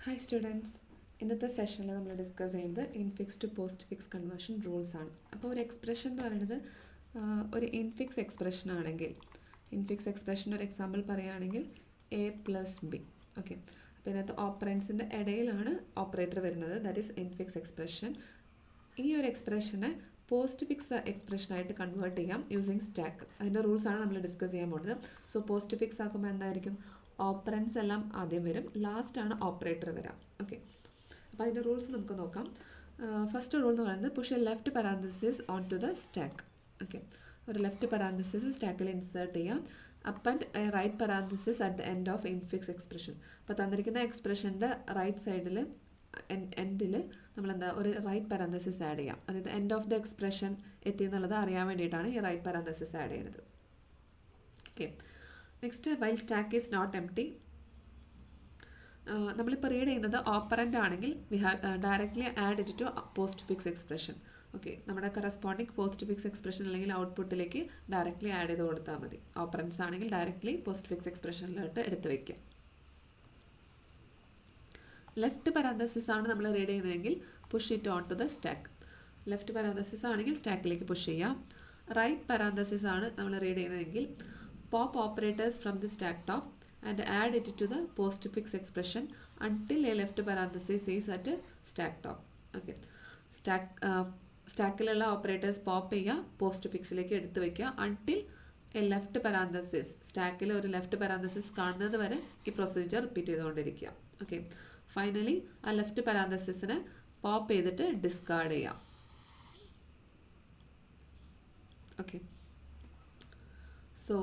Hi students, ഇന്നത്തെ സെഷനിൽ നമ്മൾ ഡിസ്കസ് ചെയ്യുന്നത് infix to post fix conversion rules ആണ്. അപ്പോൾ ഒരു എക്സ്പ്രഷൻ എന്ന് പറയുന്നത് ഒരു ഇൻഫിക്സ് എക്സ്പ്രഷൻ ആണെങ്കിൽ, ഇൻഫിക്സ് എക്സ്പ്രഷൻ ഒരു എക്സാമ്പിൾ പറയുകയാണെങ്കിൽ എ പ്ലസ് ബി. ഓക്കെ, അപ്പോൾ ഇതിനകത്ത് ഓപ്പറൻസിൻ്റെ ഇടയിലാണ് ഓപ്പറേറ്റർ വരുന്നത്, ദാറ്റ് ഈസ് ഇൻഫിക്സ് എക്സ്പ്രഷൻ. ഈ ഒരു എക്സ്പ്രഷനെ പോസ്റ്റ് ഫിക്സ് എക്സ്പ്രഷനായിട്ട് കൺവേർട്ട് ചെയ്യാം യൂസിങ് സ്റ്റാക്ക്. അതിൻ്റെ റൂൾസാണ് നമ്മൾ ഡിസ്കസ് ചെയ്യാൻ പോകുന്നത്. സോ പോസ്റ്റ് ഫിക്സ് ആക്കുമ്പോൾ എന്തായിരിക്കും, ഓപ്പറൻസ് എല്ലാം ആദ്യം വരും, ലാസ്റ്റാണ് ഓപ്പറേറ്റർ വരാം. ഓക്കെ, അപ്പോൾ അതിൻ്റെ റൂൾസ് നമുക്ക് നോക്കാം. ഫസ്റ്റ് റൂൾ എന്ന് പറയുന്നത് push a left parenthesis on to the stack. Okay, ഒരു ലെഫ്റ്റ് പാരാന്തസിസ് സ്റ്റാക്കിൽ ഇൻസേർട്ട് ചെയ്യാം. Append a right parenthesis at the end of infix expression. അപ്പോൾ തന്നിരിക്കുന്ന എക്സ്പ്രഷൻ്റെ റൈറ്റ് സൈഡിൽ എൻഡിൽ നമ്മളെന്താ ഒരു റൈറ്റ് പാരാന്തസിസ് ആഡ് ചെയ്യാം. അതായത് എൻഡ് ഓഫ് ദ എക്സ്പ്രഷൻ എത്തി എന്നുള്ളത് അറിയാൻ വേണ്ടിയിട്ടാണ് ഈ റൈറ്റ് പാരാന്തസിസ് ആഡ് ചെയ്യുന്നത്. Okay, next while stack is not empty. നമ്മളിപ്പോൾ റീഡ് ചെയ്യുന്നത് ഓപ്പറൻ്റ് ആണെങ്കിൽ we have directly add it to post fix expression. Okay, നമ്മുടെ കറസ്പോണ്ടിങ് പോസ്റ്റ് ഫിക്സ് എക്സ്പ്രഷൻ അല്ലെങ്കിൽ ഔട്ട്പുട്ടിലേക്ക് ഡയറക്റ്റ്ലി ആഡ് ചെയ്ത് കൊടുത്താൽ മതി. ഓപ്പറൻസ് ആണെങ്കിൽ ഡയറക്റ്റ്ലി പോസ്റ്റ് ഫിക്സ് എക്സ്പ്രഷനിലോട്ട് എടുത്ത് വയ്ക്കുക. ലെഫ്റ്റ് പാരാന്തസിസ് ആണ് നമ്മൾ റീഡ് ചെയ്യുന്നതെങ്കിൽ push it on to the stack. Left parenthesis ആണെങ്കിൽ സ്റ്റാക്കിലേക്ക് പുഷ് ചെയ്യാം. റൈറ്റ് പാരാന്തസിസ് ആണ് നമ്മൾ റീഡ് ചെയ്യുന്നതെങ്കിൽ pop operators from the stack top and add it to the postfix expression until a left parenthesis is at stack top. Okay, സ്റ്റാക്കിലുള്ള operators pop ചെയ്യുക, പോസ്റ്റ് ഫിക്സിലേക്ക് എടുത്ത് വയ്ക്കുക അൺടിൽ എ ലെഫ്റ്റ് പാരാന്തസിസ്, സ്റ്റാക്കിൽ ഒരു ലെഫ്റ്റ് പാരാന്തസിസ് കാണുന്നത് വരെ ഈ പ്രൊസീജിയർ റിപ്പീറ്റ് ചെയ്തുകൊണ്ടിരിക്കുക. ഓക്കെ, ഫൈനലി ആ ലെഫ്റ്റ് പാരാന്തസിസിനെ പോപ്പ് ചെയ്തിട്ട് ഡിസ്കാർഡ് ചെയ്യാം. ഓക്കെ, സോ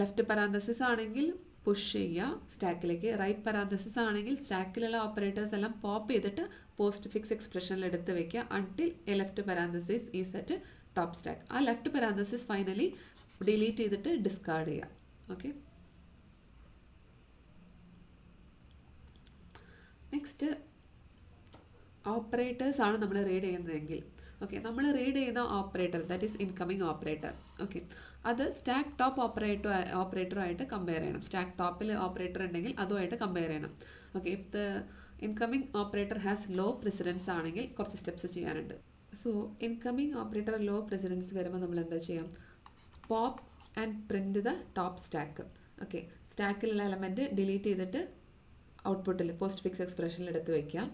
ലെഫ്റ്റ് പാരാന്തസിസ് ആണെങ്കിൽ പുഷ് ചെയ്യുക സ്റ്റാക്കിലേക്ക്, റൈറ്റ് പാരാന്തസിസ് ആണെങ്കിൽ സ്റ്റാക്കിലുള്ള ഓപ്പറേറ്റേഴ്സ് എല്ലാം പോപ്പ് ചെയ്തിട്ട് പോസ്റ്റ് ഫിക്സ് എക്സ്പ്രഷനിൽ എടുത്ത് വെക്കുക until A left parenthesis is at top stack. ആ ലെഫ്റ്റ് പാരാന്തസിസ് ഫൈനലി ഡിലീറ്റ് ചെയ്തിട്ട് ഡിസ്കാർഡ് ചെയ്യുക. ഓക്കെ, നെക്സ്റ്റ് ഓപ്പറേറ്റേഴ്സ് ആണ് നമ്മൾ റീഡ് ചെയ്യുന്നതെങ്കിൽ, ഓക്കെ, നമ്മൾ റീഡ് ചെയ്യുന്ന operator that is incoming operator. Okay, അത് സ്റ്റാക്ക് ടോപ്പ് ഓപ്പറേറ്ററുമായിട്ട് കമ്പയർ ചെയ്യണം. സ്റ്റാക്ക് ടോപ്പിൽ ഓപ്പറേറ്റർ ഉണ്ടെങ്കിൽ അതുമായിട്ട് കമ്പയർ ചെയ്യണം. Okay, if the incoming operator has low precedence ആണെങ്കിൽ കുറച്ച് സ്റ്റെപ്സ് ചെയ്യാനുണ്ട്. So incoming operator low precedence വരുമ്പോൾ നമ്മൾ എന്താ ചെയ്യാം, pop and print the top stack. Okay, സ്റ്റാക്കിലുള്ള എലമെൻറ്റ് ഡിലീറ്റ് ചെയ്തിട്ട് ഔട്ട്പുട്ടിൽ പോസ്റ്റ് ഫിക്സ് എക്സ്പ്രഷനിൽ എടുത്ത് വയ്ക്കുക.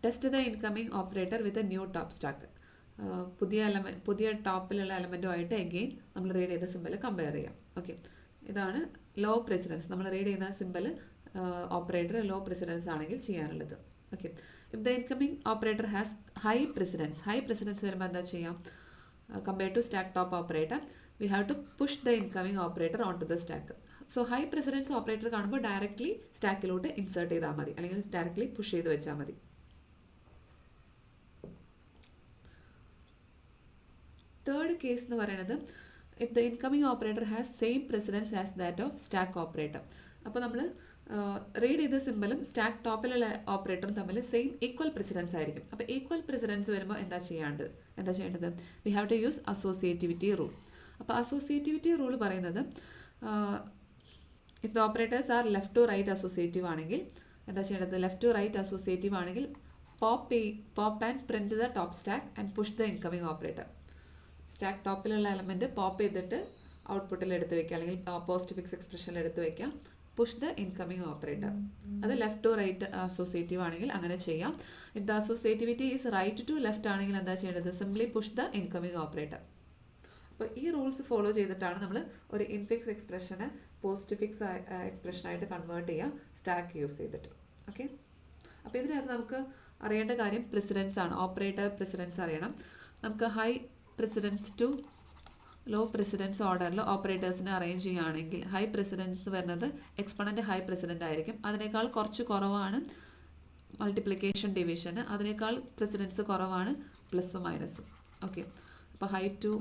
Test the incoming operator with a new top stack. പുതിയ ടോപ്പിലുള്ള എലമെൻറ്റുമായിട്ട് എഗെയിൻ നമ്മൾ റീഡ് ചെയ്ത സിമ്പൽ കമ്പയർ ചെയ്യാം. ഓക്കെ, ഇതാണ് ലോ പ്രിസിഡൻസ്. നമ്മൾ റീഡ് ചെയ്യുന്ന സിമ്പൽ ഓപ്പറേറ്റർ ലോ പ്രിസിഡൻസ് ആണെങ്കിൽ ചെയ്യാനുള്ളത്. Okay, if the incoming operator has high precedence വരുമ്പോൾ എന്താ ചെയ്യാം, compare to stack top operator we have to push the incoming operator on to the stack. So high precedence operator കാണുമ്പോൾ directly സ്റ്റാക്കിലോട്ട് insert ചെയ്താൽ മതി, അല്ലെങ്കിൽ ഡയറക്റ്റ്ലി പുഷ് ചെയ്ത് വെച്ചാൽ മതി. തേർഡ് കേസ് എന്ന് പറയുന്നത് if the incoming operator has same precedence as that of stack operator. അപ്പോൾ നമ്മൾ റീഡ് ചെയ്ത സിമ്പലും സ്റ്റാക്ക് ടോപ്പിലുള്ള ഓപ്പറേറ്ററും തമ്മിൽ സെയിം ഈക്വൽ പ്രിസിഡൻസ് ആയിരിക്കും. അപ്പോൾ ഈക്വൽ പ്രിസിഡൻസ് വരുമ്പോൾ എന്താ ചെയ്യേണ്ടത് we have to use associativity rule. അപ്പോൾ അസോസിയേറ്റിവിറ്റി റൂൾ പറയുന്നത് if the operators are left to right associative ആണെങ്കിൽ എന്താ ചെയ്യേണ്ടത്, ലെഫ്റ്റ് ടു റൈറ്റ് അസോസിയേറ്റീവ് ആണെങ്കിൽ pop and print the top stack and push the incoming operator. Stack ടോപ്പിലുള്ള element pop ചെയ്തിട്ട് ഔട്ട്പുട്ടിൽ എടുത്ത് വയ്ക്കുക, അല്ലെങ്കിൽ പോസ്റ്റ് ഫിക്സ് എക്സ്പ്രഷനിൽ എടുത്ത് വയ്ക്കുക, പുഷ് ദ ഇൻകമിങ് ഓപ്പറേറ്റർ. അത് ലെഫ്റ്റ് ടു റൈറ്റ് അസോസിയേറ്റീവ് ആണെങ്കിൽ അങ്ങനെ ചെയ്യാം. If the associativity is right to left ആണെങ്കിൽ എന്താ ചെയ്യേണ്ടത്, simply push the incoming operator. അപ്പോൾ ഈ റൂൾസ് ഫോളോ ചെയ്തിട്ടാണ് നമ്മൾ ഒരു ഇൻഫിക്സ് എക്സ്പ്രഷനെ പോസ്റ്റ് ഫിക്സ് എക്സ്പ്രഷനായിട്ട് കൺവേർട്ട് ചെയ്യുക സ്റ്റാക്ക് യൂസ് ചെയ്തിട്ട്. ഓക്കെ, അപ്പോൾ ഇതിനകത്ത് നമുക്ക് അറിയേണ്ട കാര്യം പ്രിസിഡൻസ് ആണ്. ഓപ്പറേറ്റർ പ്രിസിഡൻസ് അറിയണം. നമുക്ക് high precedence to low precedence ഓർഡറിൽ ഓപ്പറേറ്റേഴ്സിനെ അറേഞ്ച് ചെയ്യുകയാണെങ്കിൽ ഹൈ പ്രിസിഡൻസ് വരുന്നത് എക്സ്പൊണൻ്റ് ഹൈ പ്രിസിഡൻ്റ് ആയിരിക്കും. അതിനേക്കാൾ കുറച്ച് കുറവാണ് മൾട്ടിപ്ലിക്കേഷൻ ഡിവിഷന്, അതിനേക്കാൾ പ്രിസിഡൻസ് കുറവാണ് പ്ലസ്സും മൈനസും. ഓക്കെ, അപ്പോൾ ഹൈ ടു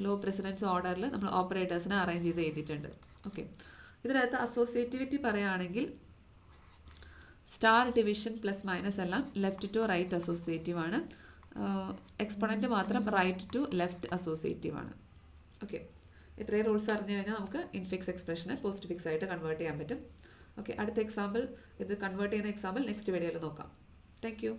ലോ പ്രിസിഡൻസ് ഓർഡറിൽ നമ്മൾ ഓപ്പറേറ്റേഴ്സിനെ അറേഞ്ച് ചെയ്ത് എഴുതിയിട്ടുണ്ട്. ഓക്കെ, ഇതിനകത്ത് അസോസിയേറ്റിവിറ്റി പറയുകയാണെങ്കിൽ സ്റ്റാർ ഡിവിഷൻ പ്ലസ് മൈനസ് എല്ലാം ലെഫ്റ്റ് ടു റൈറ്റ് അസോസിയേറ്റീവ് ആണ്. എക്സ്പൊണൻ്റ് മാത്രം റൈറ്റ് ടു ലെഫ്റ്റ് അസോസിയേറ്റീവ് ആണ്. ഓക്കെ, ഇത്രയും റൂൾസ് അറിഞ്ഞു കഴിഞ്ഞാൽ നമുക്ക് ഇൻഫിക്സ് എക്സ്പ്രഷനെ പോസ്റ്റ് ഫിക്സ് ആയിട്ട് കൺവേർട്ട് ചെയ്യാൻ പറ്റും. ഓക്കെ, അടുത്ത എക്സാമ്പിൾ ഇത് കൺവേർട്ട് ചെയ്യുന്ന എക്സാമ്പിൾ നെക്സ്റ്റ് വീഡിയോയിൽ നോക്കാം. Thank you.